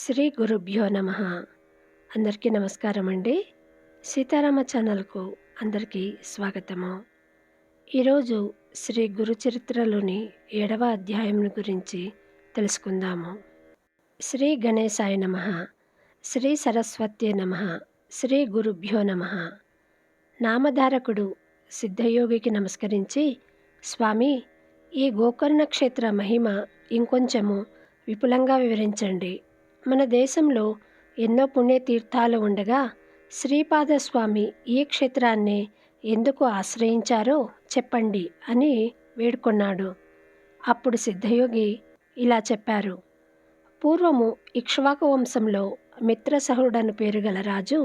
శ్రీ గురుభ్యో నమ. అందరికీ నమస్కారం అండి. సీతారామ ఛానల్కు అందరికీ స్వాగతము. ఈరోజు శ్రీ గురు చరిత్రలోని 7వ అధ్యాయం గురించి తెలుసుకుందాము. శ్రీ గణేశాయ నమ, శ్రీ సరస్వత్యే నమ, శ్రీ గురుభ్యో నమ. నామధారకుడు సిద్ధయోగికి నమస్కరించి, స్వామి, ఈ గోకర్ణ క్షేత్ర మహిమ ఇంకొంచెము విపులంగా వివరించండి. మన దేశంలో ఎన్నో పుణ్యతీర్థాలు ఉండగా శ్రీపాదస్వామి ఈ క్షేత్రాన్ని ఎందుకు ఆశ్రయించారో చెప్పండి అని వేడుకొన్నాడు. అప్పుడు సిద్ధయోగి ఇలా చెప్పారు. పూర్వము ఇక్ష్వాకు వంశంలో మిత్రసహుడను పేరు గల రాజు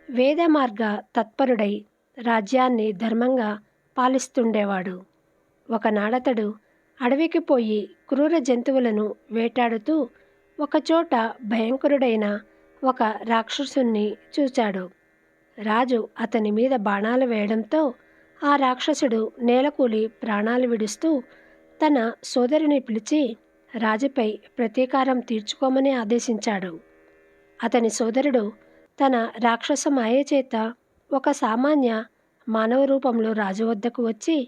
వేద మార్గ తత్పరుడై రాజ్యాన్ని ధర్మంగా పాలిస్తుండేవాడు. ఒకనాడతడు అడవికి పోయి క్రూర జంతువులను వేటాడుతూ ఒకచోట భయంకరుడైన ఒక రాక్షసుని చూచాడు. రాజు అతని మీద బాణాలు వేయడంతో ఆ రాక్షసుడు నేలకూలి ప్రాణాలు విడుస్తూ తన సోదరిని పిలిచి రాజుపై ప్రతీకారం తీర్చుకోమని ఆదేశించాడు. అతని సోదరుడు తన రాక్షస మాయ చేత ఒక సామాన్య మానవ రూపంలో రాజు వద్దకు వచ్చి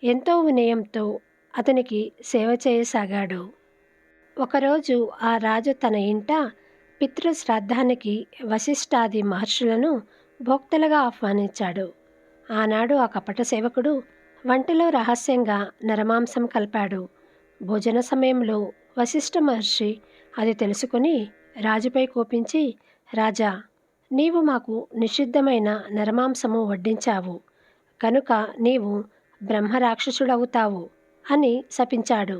ఎంతో వినయంతో అతనికి సేవ చేయసాగాడు. ఒకరోజు ఆ రాజు తన ఇంట పితృశ్రాద్ధానికి వశిష్ఠాది మహర్షులను భోక్తలుగా ఆహ్వానించాడు. ఆనాడు ఆ కపట సేవకుడు వంటలో రహస్యంగా నరమాంసం కలిపాడు. భోజన సమయంలో వశిష్ఠ మహర్షి అది తెలుసుకుని రాజుపై కోపించి, రాజా, నీవు మాకు నిషిద్ధమైన నరమాంసము వడ్డించావు కనుక నీవు బ్రహ్మరాక్షసుడవుతావు అని శపించాడు.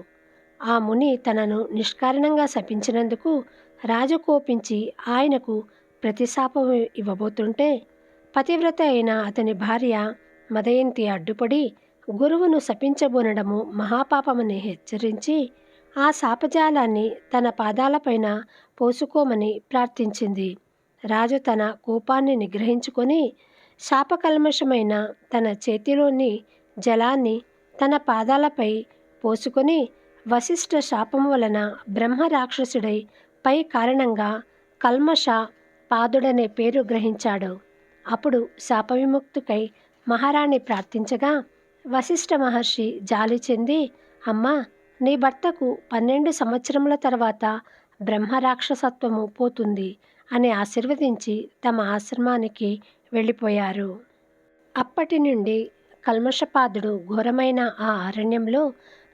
ఆ ముని తనను నిష్కారణంగా శపించినందుకు రాజు కోపించి ఆయనకు ప్రతిశాపం ఇవ్వబోతుంటే పతివ్రత అయిన అతని భార్య మదయంతి అడ్డుపడి గురువును శపించబోనడము మహాపాపమని హెచ్చరించి ఆ శాపజాలాన్ని తన పాదాలపైన పోసుకోమని ప్రార్థించింది. రాజు తన కోపాన్ని నిగ్రహించుకొని శాపకల్మషమైన తన చేతిలోని జలాన్ని తన పాదాలపై పోసుకొని వశిష్ఠ శాపం వలన బ్రహ్మ రాక్షసుడై పై కారణంగా కల్మష పాదుడనే పేరు గ్రహించాడు. అప్పుడు శాప విముక్తికై మహారాణి ప్రార్థించగా వశిష్ఠ మహర్షి జాలి చెంది, అమ్మా, నీ భర్తకు 12 సంవత్సరముల తర్వాత బ్రహ్మ రాక్షసత్వము పోతుంది అని ఆశీర్వదించి తమ ఆశ్రమానికి వెళ్ళిపోయారు. అప్పటి నుండి కల్మషపాదుడు ఘోరమైన ఆ అరణ్యంలో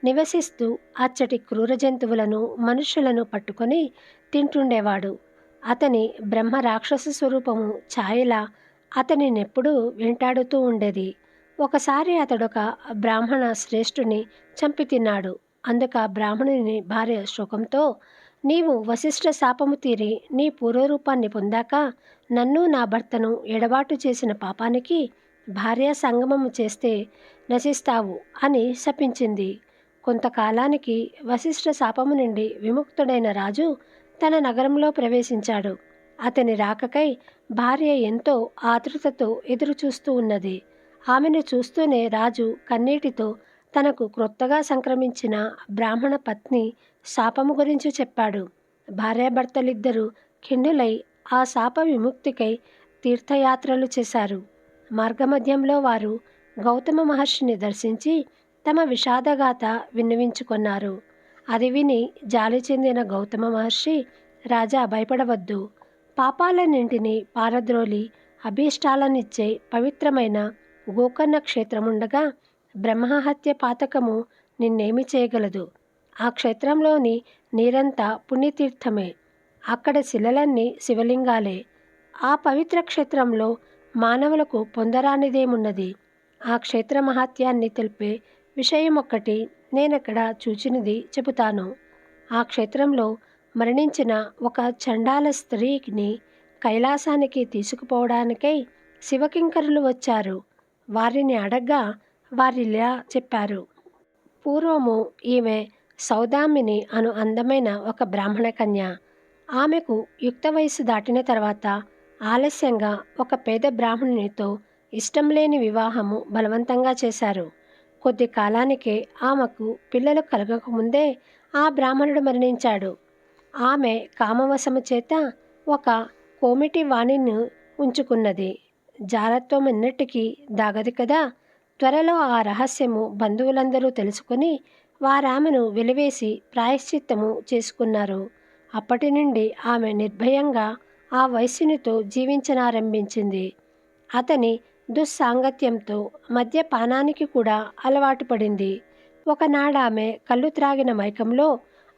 నివసిస్తూ అచ్చటి క్రూర జంతువులను మనుషులను పట్టుకొని తింటుండేవాడు. అతని బ్రహ్మ రాక్షస స్వరూపము ఛాయలా అతనినెప్పుడూ వెంటాడుతూ ఉండేది. ఒకసారి అతడొక బ్రాహ్మణ శ్రేష్ఠుని చంపి తిన్నాడు. అందుక బ్రాహ్మణుని భార్య శోకంతో, నీవు వశిష్ఠ శాపము తీరి నీ పూర్వరూపాన్ని పొందాక నన్ను నా భర్తను ఎడబాటు చేసిన పాపానికి భార్యా సంగమము చేస్తే నశిస్తావు అని శపించింది. కొంతకాలానికి వశిష్ఠ శాపము నుండి విముక్తుడైన రాజు తన నగరంలో ప్రవేశించాడు. అతని రాకకై భార్య ఎంతో ఆతృతతో ఎదురు చూస్తూ ఉన్నది. ఆమెను చూస్తూనే రాజు కన్నీటితో తనకు క్రొత్తగా సంక్రమించిన బ్రాహ్మణ పత్ని శాపము గురించి చెప్పాడు. భార్యాభర్తలిద్దరూ ఖిన్నులై ఆ శాప విముక్తికై తీర్థయాత్రలు చేశారు. మార్గమధ్యంలో వారు గౌతమ మహర్షిని దర్శించి తమ విషాదగాథ విన్నవించుకొన్నారు. అది విని జాలి చెందిన గౌతమ మహర్షి, రాజా, భయపడవద్దు. పాపాలన్నింటినీ పారద్రోలి అభీష్టాలనిచ్చే పవిత్రమైన గోకర్ణ క్షేత్రముండగా బ్రహ్మహత్య పాతకము నిన్నేమి చేయగలదు? ఆ క్షేత్రంలోని నీరంతా పుణ్యతీర్థమే. అక్కడ శిలలన్నీ శివలింగాలే. ఆ పవిత్ర క్షేత్రంలో మానవులకు పొందరానిదేమున్నది? ఆ క్షేత్ర మహాత్యాన్ని తెలిపే విషయం ఒక్కటి నేనక్కడ చూచినది చెబుతాను. ఆ క్షేత్రంలో మరణించిన ఒక చండాల స్త్రీని కైలాసానికి తీసుకుపోవడానికై శివకింకరులు వచ్చారు. వారిని అడగ్గా వారిలా చెప్పారు. పూర్వము ఈమె సౌదామిని అను అందమైన ఒక బ్రాహ్మణ కన్య. ఆమెకు యుక్త వయసు దాటిన తర్వాత ఆలస్యంగా ఒక పేద బ్రాహ్మణునితో ఇష్టం లేని వివాహము బలవంతంగా చేశారు. కొద్ది కాలానికే ఆమెకు పిల్లలు కలగకముందే ఆ బ్రాహ్మణుడు మరణించాడు. ఆమె కామవశము చేత ఒక కోమిటి వాణిని ఉంచుకున్నది. జారత్వం ఎన్నటికీ దాగదు కదా. త్వరలో ఆ రహస్యము బంధువులందరూ తెలుసుకొని వారామెను వెలివేసి ప్రాయశ్చిత్తము చేసుకున్నారు. అప్పటి నుండి ఆమె నిర్భయంగా ఆ వైశ్యునితో జీవించనారంభించింది. అతని దుస్సాంగత్యంతో మద్యపానానికి కూడా అలవాటు పడింది. ఒకనాడామె కళ్ళు త్రాగిన మైకంలో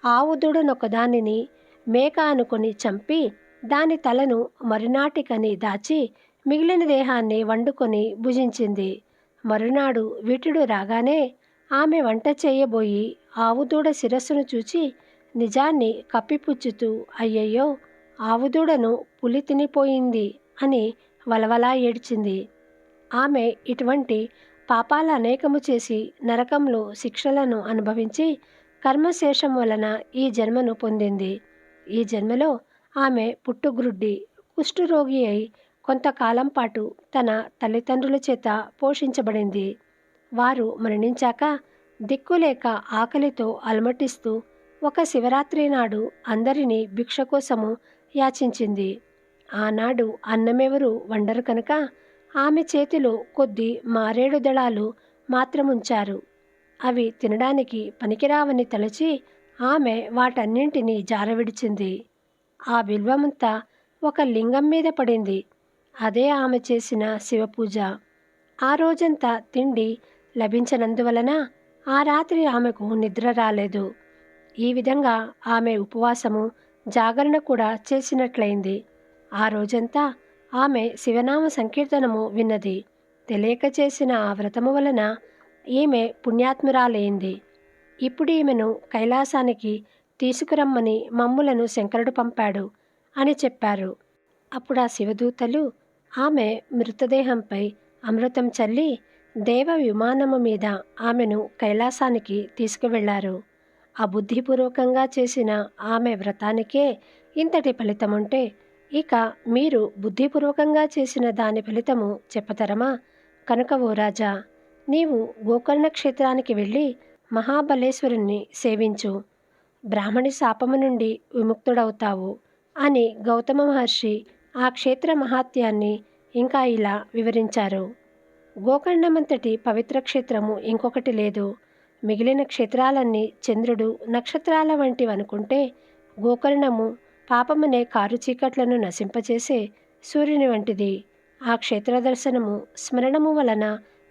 ఆవు దూడనొకదానిని మేక అనుకొని చంపి దాని తలను మరునాటికని దాచి మిగిలిన దేహాన్ని వండుకొని భుజించింది. మరునాడు వీటుడు రాగానే ఆమె వంట చేయబోయి ఆవుదూడ శిరస్సును చూచి నిజాన్ని కప్పిపుచ్చుతూ అయ్యయ్యో, ఆవుదూడను పులి తినిపోయింది అని వలవలా ఏడ్చింది. ఆమె ఇటువంటి పాపాలు అనేకము చేసి నరకంలో శిక్షలను అనుభవించి కర్మశేషం వలన ఈ జన్మను పొందింది. ఈ జన్మలో ఆమె పుట్టుగ్రుడ్డి కుష్ఠరోగి అయి కొంతకాలం పాటు తన తల్లిదండ్రుల చేత పోషించబడింది. వారు మరణించాక దిక్కులేక ఆకలితో అలమటిస్తూ ఒక శివరాత్రి నాడు అందరినీ భిక్ష కోసము యాచించింది. ఆనాడు అన్నమెవరు వండరు కనుక ఆమె చేతిలో కొద్ది మారేడు దళాలు మాత్రముంచారు. అవి తినడానికి పనికిరావని తలచి ఆమె వాటన్నింటినీ జారవిడిచింది. ఆ బిల్వమంతా ఒక లింగం మీద పడింది. అదే ఆమె చేసిన శివపూజ. ఆ రోజంతా తిండి లభించనందువలన ఆ రాత్రి ఆమెకు నిద్ర రాలేదు. ఈ విధంగా ఆమె ఉపవాసము జాగరణ కూడా చేసినట్లయింది. ఆ రోజంతా ఆమె శివనామ సంకీర్తనము విన్నది. తెలియక చేసిన ఆ వ్రతము వలన ఈమె పుణ్యాత్మురాలైంది. ఇప్పుడు ఈమెను కైలాసానికి తీసుకురమ్మని మమ్ములను శంకరుడు పంపాడు అని చెప్పారు. అప్పుడు ఆ శివదూతలు ఆమె మృతదేహంపై అమృతం చల్లి దేవ విమానము మీద ఆమెను కైలాసానికి తీసుకువెళ్లారు. అబుద్ధిపూర్వకంగా చేసిన ఆమె వ్రతానికే ఇంతటి ఫలితముంటే ఇక మీరు బుద్ధిపూర్వకంగా చేసిన దాని ఫలితము చెప్పతరమా? కనుక ఓ రాజా, నీవు గోకర్ణ క్షేత్రానికి వెళ్ళి మహాబలేశ్వరుణ్ణి సేవించు. బ్రాహ్మణి శాపము నుండి విముక్తుడవుతావు అని గౌతమ మహర్షి ఆ క్షేత్ర మహాత్యాన్ని ఇంకా ఇలా వివరించారు. గోకర్ణమంతటి పవిత్ర క్షేత్రము ఇంకొకటి లేదు. మిగిలిన క్షేత్రాలన్నీ చంద్రుడు నక్షత్రాల వంటివనుకుంటే గోకర్ణము పాపమనే కారు చీకట్లను నశింపచేసే సూర్యుని వంటిది. ఆ క్షేత్ర దర్శనము స్మరణము వలన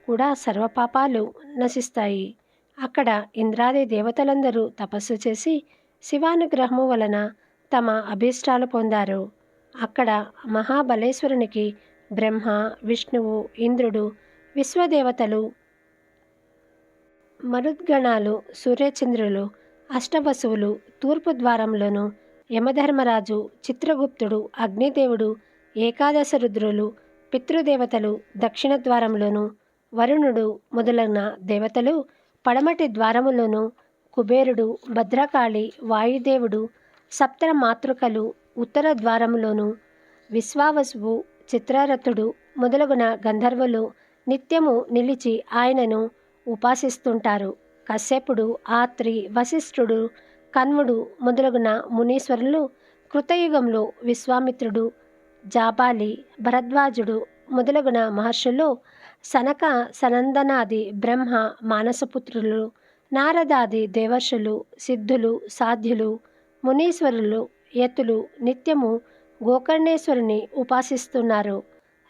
కూడా సర్వపాపాలు నశిస్తాయి. అక్కడ ఇంద్రాది దేవతలందరూ తపస్సు చేసి శివానుగ్రహము వలన తమ అభీష్టాలు పొందారు. అక్కడ మహాబలేశ్వరునికి బ్రహ్మ, విష్ణువు, ఇంద్రుడు, విశ్వదేవతలు, మరుద్గణాలు, సూర్యచంద్రులు, అష్టవసువులు తూర్పు ద్వారంలోను, యమధర్మరాజు, చిత్రగుప్తుడు, అగ్నిదేవుడు, ఏకాదశ రుద్రులు, పితృదేవతలు దక్షిణ ద్వారంలోను, వరుణుడు మొదలైన దేవతలు పడమటి ద్వారములోను, కుబేరుడు, భద్రకాళి, వాయుదేవుడు, సప్త మాతృకలు ఉత్తర ద్వారములోను, విశ్వావసువు, చిత్రరథుడు మొదలగున గంధర్వులు నిత్యము నిలిచి ఆయనను ఉపాసిస్తుంటారు. కశ్యపుడు, ఆత్రి, వశిష్ఠుడు, కన్వుడు మొదలగున మునీశ్వరులు కృతయుగంలో, విశ్వామిత్రుడు, జాబాలి, భరద్వాజుడు మొదలగున మహర్షులు, సనక సనందనాది బ్రహ్మ మానసపుత్రులు, నారదాది దేవర్షులు, సిద్ధులు, సాధ్యులు, మునీశ్వరులు, యతులు నిత్యము గోకర్ణేశ్వరుని ఉపాసిస్తున్నారు.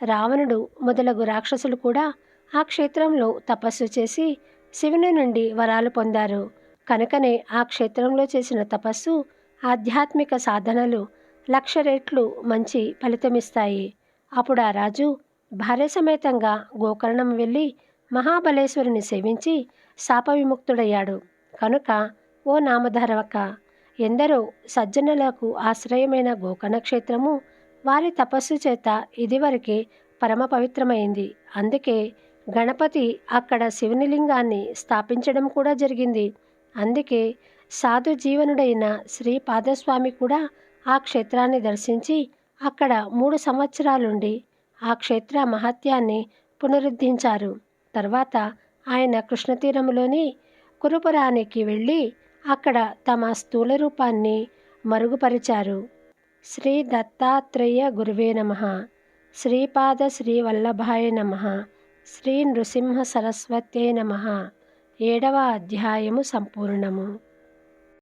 రావణుడు మొదలగు రాక్షసులు కూడా ఆ క్షేత్రంలో తపస్సు చేసి శివుని నుండి వరాలు పొందారు. కనుకనే ఆ క్షేత్రంలో చేసిన తపస్సు, ఆధ్యాత్మిక సాధనలు 1,00,000 రెట్లు మంచి ఫలితమిస్తాయి. అప్పుడు ఆ రాజు భార్య సమేతంగా గోకర్ణం వెళ్ళి మహాబలేశ్వరుని సేవించి శాప విముక్తుడయ్యాడు. కనుక ఓ నామధారవక, ఎందరో సజ్జనులకు ఆశ్రయమైన గోకర్ణ క్షేత్రము వారి తపస్సు చేత ఇదివరకే పరమ పవిత్రమైంది. అందుకే గణపతి అక్కడ శివుని లింగాన్ని స్థాపించడం కూడా జరిగింది. అందుకే సాధు జీవనుడైన శ్రీపాదస్వామి కూడా ఆ క్షేత్రాన్ని దర్శించి అక్కడ 3 సంవత్సరాలుండి ఆ క్షేత్ర మహత్యాన్ని పునరుద్ధరించారు. తర్వాత ఆయన కృష్ణతీరములోని కురుపురానికి వెళ్ళి అక్కడ తమ స్థూల రూపాన్ని మరుగుపరిచారు. శ్రీ దత్తాత్రేయ గురువే నమః. శ్రీపాద శ్రీవల్లభాయ నమః. శ్రీ నృసింహ సరస్వత్యై నమః. 7వ అధ్యాయము సంపూర్ణము.